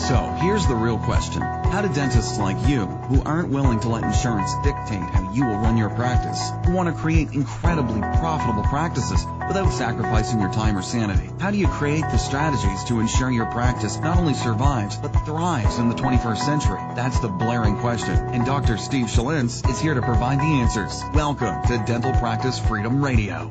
So here's the real question. How do dentists like you, who aren't willing to let insurance dictate how you will run your practice, who want to create incredibly profitable practices without sacrificing your time or sanity, how do you create the strategies to ensure your practice not only survives, but thrives in the 21st century? That's the blaring question, and Dr. Steve Schalintz is here to provide the answers. Welcome to Dental Practice Freedom Radio.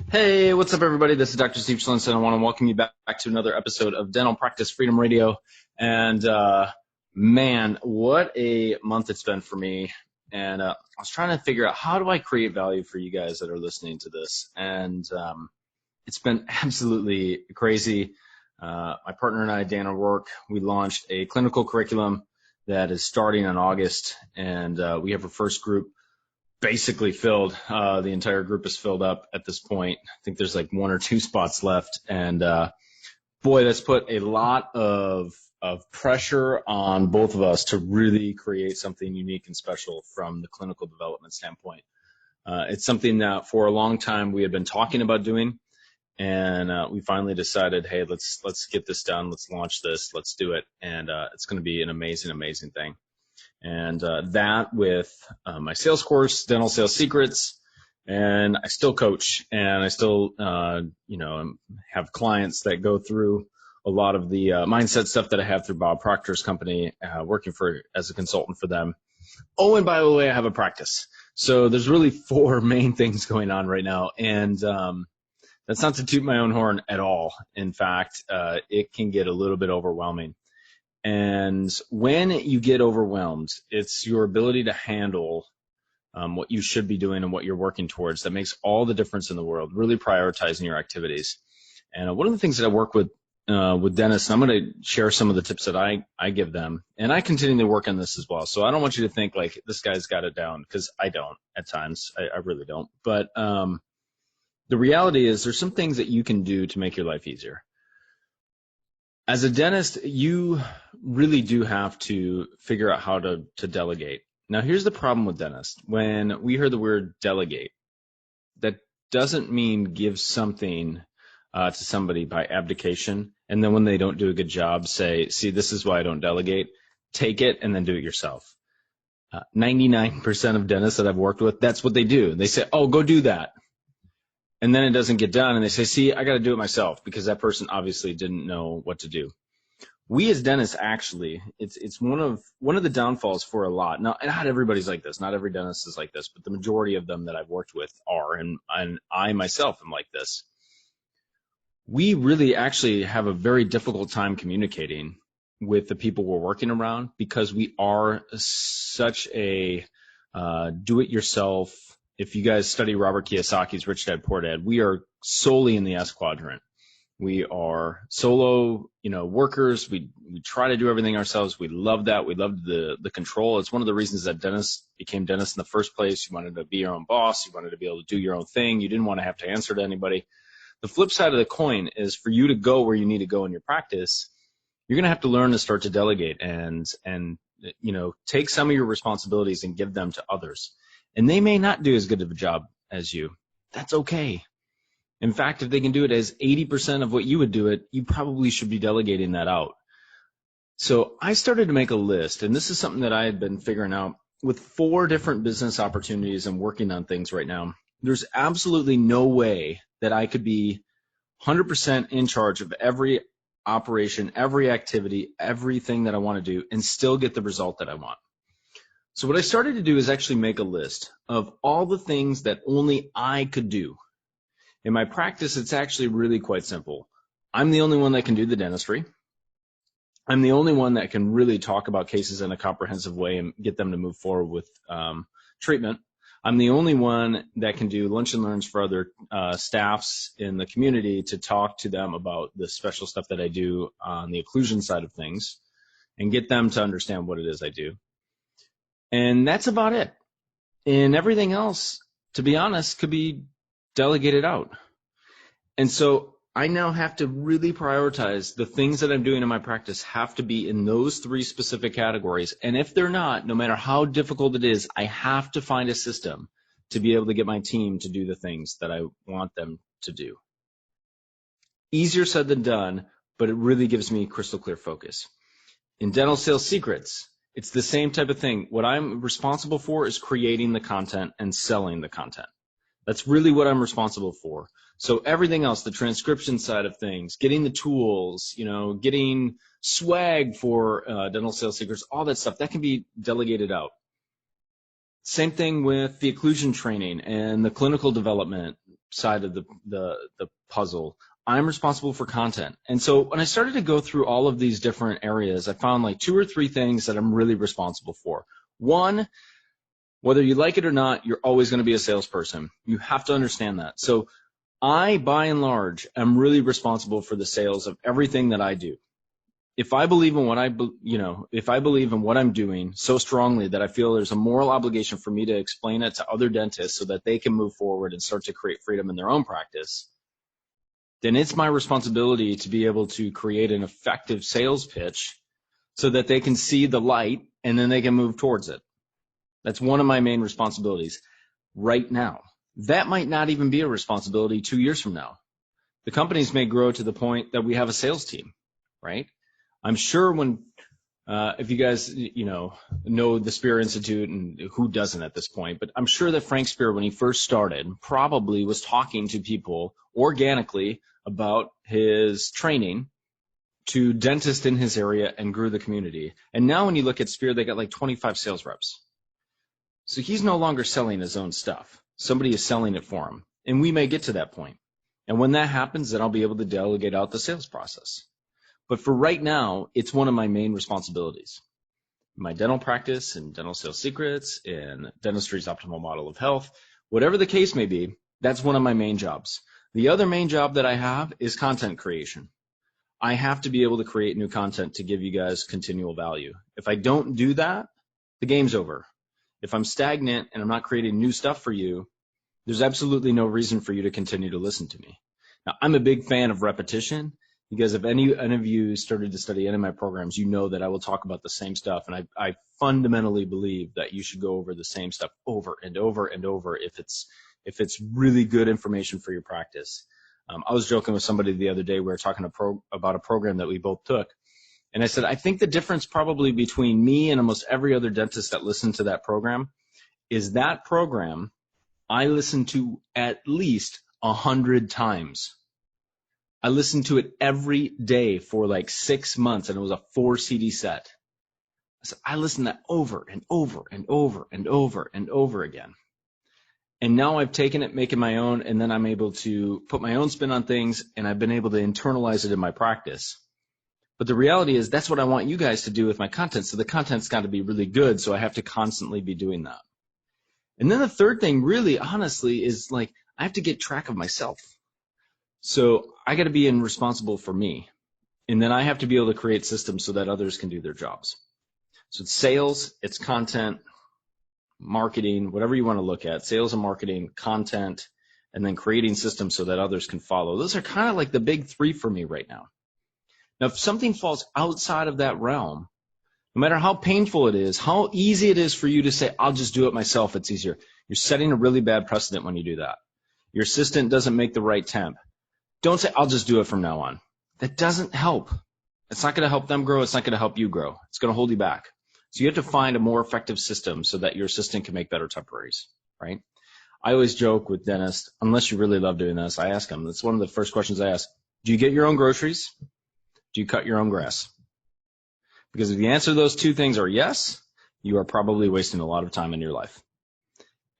Hey, what's up, everybody? This is Dr. Steve Schalintz, and I want to welcome you back to another episode of Dental Practice Freedom Radio. And man, what a month it's been for me. And I was trying to figure out, how do I create value for you guys that are listening to this? And it's been absolutely crazy. My partner and I, Dan O'Rourke, we launched a clinical curriculum that is starting in August, and we have our first group basically filled. The entire group is filled up at this point. I think there's like 1 or 2 spots left. And boy, that's put a lot of pressure on both of us to really create something unique and special from the clinical development standpoint. It's something that for a long time we had been talking about doing, and we finally decided, hey, let's get this done. Let's launch this. Let's do it. And it's going to be an amazing, amazing thing. And that with my sales course, Dental Sales Secrets, and I still coach, and I still, have clients that go through a lot of the mindset stuff that I have through Bob Proctor's company, working as a consultant for them. Oh, and by the way, I have a practice. So there's really 4 main things going on right now, and that's not to toot my own horn at all. In fact, it can get a little bit overwhelming. And when you get overwhelmed, it's your ability to handle what you should be doing and what you're working towards that makes all the difference in the world, really prioritizing your activities. And one of the things that I work with dentists, and I'm going to share some of the tips that I give them, and I continue to work on this as well. So I don't want you to think like this guy's got it down, because I don't at times. I really don't. But the reality is there's some things that you can do to make your life easier. As a dentist, you really do have to figure out how to delegate. Now, here's the problem with dentists. When we hear the word delegate, that doesn't mean give something to somebody by abdication, and then when they don't do a good job, say, see, this is why I don't delegate. Take it and then do it yourself. 99% of dentists that I've worked with, that's what they do. They say, oh, go do that. And then it doesn't get done, and they say, see, I got to do it myself, because that person obviously didn't know what to do. We as dentists, actually, it's one of the downfalls for a lot. Now, not everybody's like this. Not every dentist is like this, but the majority of them that I've worked with are, and I myself am like this. We really actually have a very difficult time communicating with the people we're working around, because we are such a do-it-yourself. If you guys study Robert Kiyosaki's Rich Dad Poor Dad, we are solely in the S quadrant. We are solo, workers. We try to do everything ourselves. We love that. We love the control. It's one of the reasons that dentists became dentists in the first place. You wanted to be your own boss. You wanted to be able to do your own thing. You didn't want to have to answer to anybody. The flip side of the coin is, for you to go where you need to go in your practice, you're going to have to learn to start to delegate and take some of your responsibilities and give them to others. And they may not do as good of a job as you. That's okay. In fact, if they can do it as 80% of what you would do it, you probably should be delegating that out. So I started to make a list, and this is something that I had been figuring out with 4 different business opportunities and working on things right now. There's absolutely no way that I could be 100% in charge of every operation, every activity, everything that I want to do, and still get the result that I want. So what I started to do is actually make a list of all the things that only I could do. In my practice, it's actually really quite simple. I'm the only one that can do the dentistry. I'm the only one that can really talk about cases in a comprehensive way and get them to move forward with treatment. I'm the only one that can do lunch and learns for other staffs in the community to talk to them about the special stuff that I do on the occlusion side of things and get them to understand what it is I do. And that's about it. And everything else, to be honest, could be delegated out. And so I now have to really prioritize the things that I'm doing in my practice have to be in those 3 specific categories. And if they're not, no matter how difficult it is, I have to find a system to be able to get my team to do the things that I want them to do. Easier said than done, but it really gives me crystal clear focus. In Dental Sales Secrets, it's the same type of thing. What I'm responsible for is creating the content and selling the content. That's really what I'm responsible for. So everything else, the transcription side of things, getting the tools, getting swag for Dental Sales Secrets, all that stuff, that can be delegated out. Same thing with the occlusion training and the clinical development side of the puzzle. I'm responsible for content. And so when I started to go through all of these different areas, I found like 2 or 3 things that I'm really responsible for. One, whether you like it or not, you're always going to be a salesperson. You have to understand that. So I, by and large, am really responsible for the sales of everything that I do. If I believe in if I believe in what I'm doing so strongly that I feel there's a moral obligation for me to explain it to other dentists so that they can move forward and start to create freedom in their own practice, then it's my responsibility to be able to create an effective sales pitch so that they can see the light and then they can move towards it. That's one of my main responsibilities right now. That might not even be a responsibility 2 years from now. The companies may grow to the point that we have a sales team, right? I'm sure if you guys, know the Spear Institute, and who doesn't at this point, but I'm sure that Frank Spear, when he first started, probably was talking to people organically about his training to dentists in his area and grew the community. And now when you look at Spear, they got like 25 sales reps. So he's no longer selling his own stuff. Somebody is selling it for him. And we may get to that point. And when that happens, then I'll be able to delegate out the sales process. But for right now, it's one of my main responsibilities. My dental practice and Dental Sales Secrets and dentistry's optimal model of health, whatever the case may be, that's one of my main jobs. The other main job that I have is content creation. I have to be able to create new content to give you guys continual value. If I don't do that, the game's over. If I'm stagnant and I'm not creating new stuff for you, there's absolutely no reason for you to continue to listen to me. Now, I'm a big fan of repetition, because if any of you started to study any of my programs, you know that I will talk about the same stuff. And I fundamentally believe that you should go over the same stuff over and over and over if it's really good information for your practice. I was joking with somebody the other day. We were talking about a program that we both took. And I said, I think the difference probably between me and almost every other dentist that listened to that program is that program I listened to at least 100 times. I listened to it every day for like 6 months, and it was a 4 CD set. So I listened to that over and over and over and over and over again. And now I've taken it, make it my own, and then I'm able to put my own spin on things, and I've been able to internalize it in my practice. But the reality is that's what I want you guys to do with my content. So the content's got to be really good, so I have to constantly be doing that. And then the third thing, really, honestly, is like I have to get track of myself. So I got to be responsible for me. And then I have to be able to create systems so that others can do their jobs. So it's sales, it's content, marketing, whatever you want to look at, sales and marketing, content, and then creating systems so that others can follow. Those are kind of like the big 3 for me right now. Now, if something falls outside of that realm, no matter how painful it is, how easy it is for you to say, I'll just do it myself, it's easier. You're setting a really bad precedent when you do that. Your assistant doesn't make the right temp. Don't say, I'll just do it from now on. That doesn't help. It's not going to help them grow. It's not going to help you grow. It's going to hold you back. So you have to find a more effective system so that your assistant can make better temporaries, right? I always joke with dentists, unless you really love doing this, I ask them, that's one of the first questions I ask. Do you get your own groceries? Do you cut your own grass? Because if the answer to those 2 things are yes, you are probably wasting a lot of time in your life.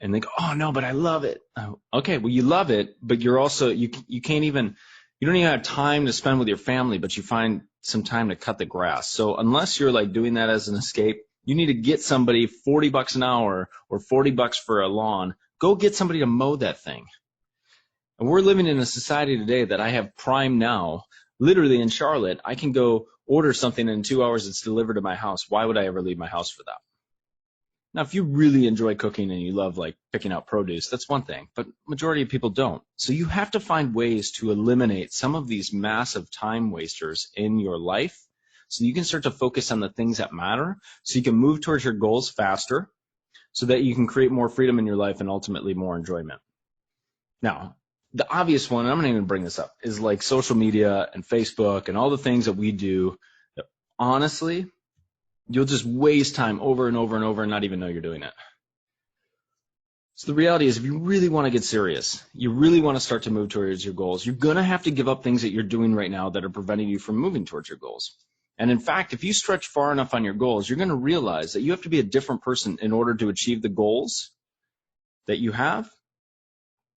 And they go, oh, no, but I love it. Oh, okay, well, you love it, but you're also, you don't even have time to spend with your family, but you find some time to cut the grass. So unless you're like doing that as an escape, you need to get somebody $40 an hour or $40 for a lawn. Go get somebody to mow that thing. And we're living in a society today that I have Prime Now. Literally in Charlotte, I can go order something in 2 hours. It's delivered to my house. Why would I ever leave my house for that? Now, if you really enjoy cooking and you love like picking out produce, that's one thing, but majority of people don't. So you have to find ways to eliminate some of these massive time wasters in your life so you can start to focus on the things that matter, so you can move towards your goals faster, so that you can create more freedom in your life and ultimately more enjoyment. Now, the obvious one, and I'm not even bring this up, is like social media and Facebook and all the things that we do that honestly, you'll just waste time over and over and over and not even know you're doing it. So the reality is, if you really want to get serious, you really want to start to move towards your goals, you're going to have to give up things that you're doing right now that are preventing you from moving towards your goals. And in fact, if you stretch far enough on your goals, you're going to realize that you have to be a different person in order to achieve the goals that you have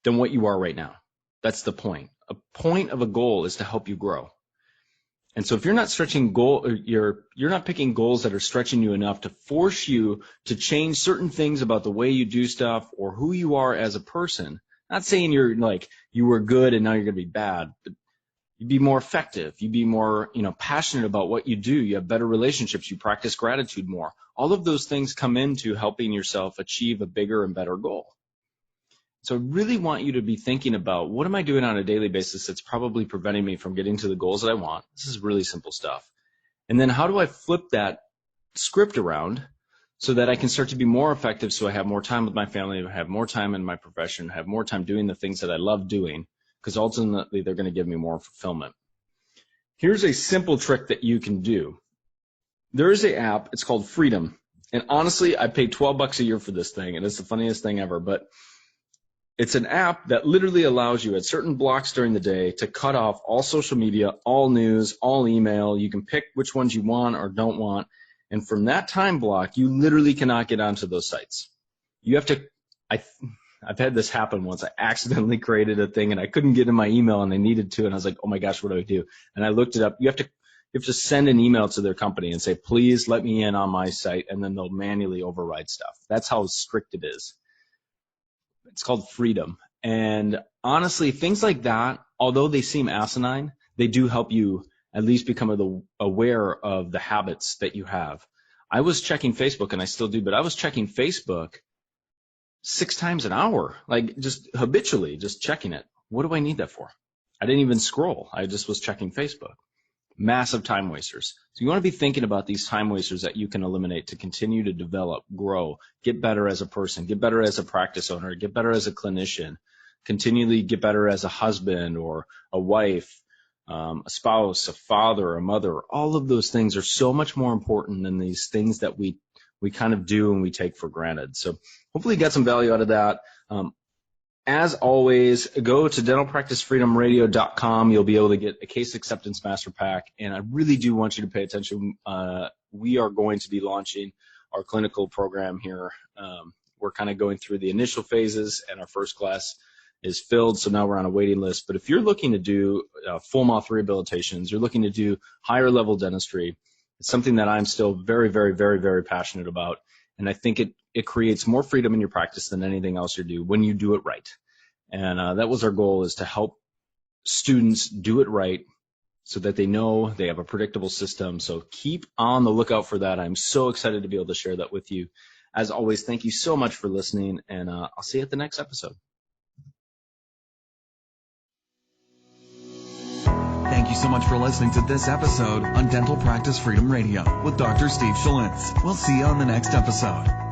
than what you are right now. That's the point. A point of a goal is to help you grow. And so if you're not stretching you're not picking goals that are stretching you enough to force you to change certain things about the way you do stuff or who you are as a person, not saying you're like you were good and now you're going to be bad, but you be more effective, you be more, passionate about what you do, you have better relationships, you practice gratitude more. All of those things come into helping yourself achieve a bigger and better goal. So I really want you to be thinking about, what am I doing on a daily basis that's probably preventing me from getting to the goals that I want? This is really simple stuff. And then how do I flip that script around so that I can start to be more effective, so I have more time with my family, I have more time in my profession, have more time doing the things that I love doing, because ultimately they're going to give me more fulfillment. Here's a simple trick that you can do. There is an app, it's called Freedom. And honestly, I paid $12 a year for this thing, and it's the funniest thing ever, but it's an app that literally allows you at certain blocks during the day to cut off all social media, all news, all email. You can pick which ones you want or don't want. And from that time block, you literally cannot get onto those sites. You have to, I've had this happen once. I accidentally created a thing and I couldn't get in my email and I needed to. And I was like, oh my gosh, what do I do? And I looked it up. You have to send an email to their company and say, please let me in on my site. And then they'll manually override stuff. That's how strict it is. It's called Freedom. And honestly, things like that, although they seem asinine, they do help you at least become aware of the habits that you have. I was checking Facebook, and I still do, but I was checking Facebook 6 times an hour, like just habitually, just checking it. What do I need that for? I didn't even scroll. I just was checking Facebook. Massive time wasters. So you want to be thinking about these time wasters that you can eliminate to continue to develop, grow, get better as a person, get better as a practice owner, get better as a clinician, continually get better as a husband or a wife, a spouse, a father, a mother. All of those things are so much more important than these things that we kind of do and we take for granted. So hopefully you got some value out of that. As always, go to dentalpracticefreedomradio.com. You'll be able to get a case acceptance master pack. And I really do want you to pay attention. We are going to be launching our clinical program here. We're kind of going through the initial phases, and our first class is filled. So now we're on a waiting list. But if you're looking to do full mouth rehabilitations, you're looking to do higher level dentistry, it's something that I'm still very, very, very, very passionate about. And I think it creates more freedom in your practice than anything else you do when you do it right. And that was our goal, is to help students do it right so that they know they have a predictable system. So keep on the lookout for that. I'm so excited to be able to share that with you. As always, thank you so much for listening, and I'll see you at the next episode. Thank you so much for listening to this episode on Dental Practice Freedom Radio with Dr. Steve Schlitz. We'll see you on the next episode.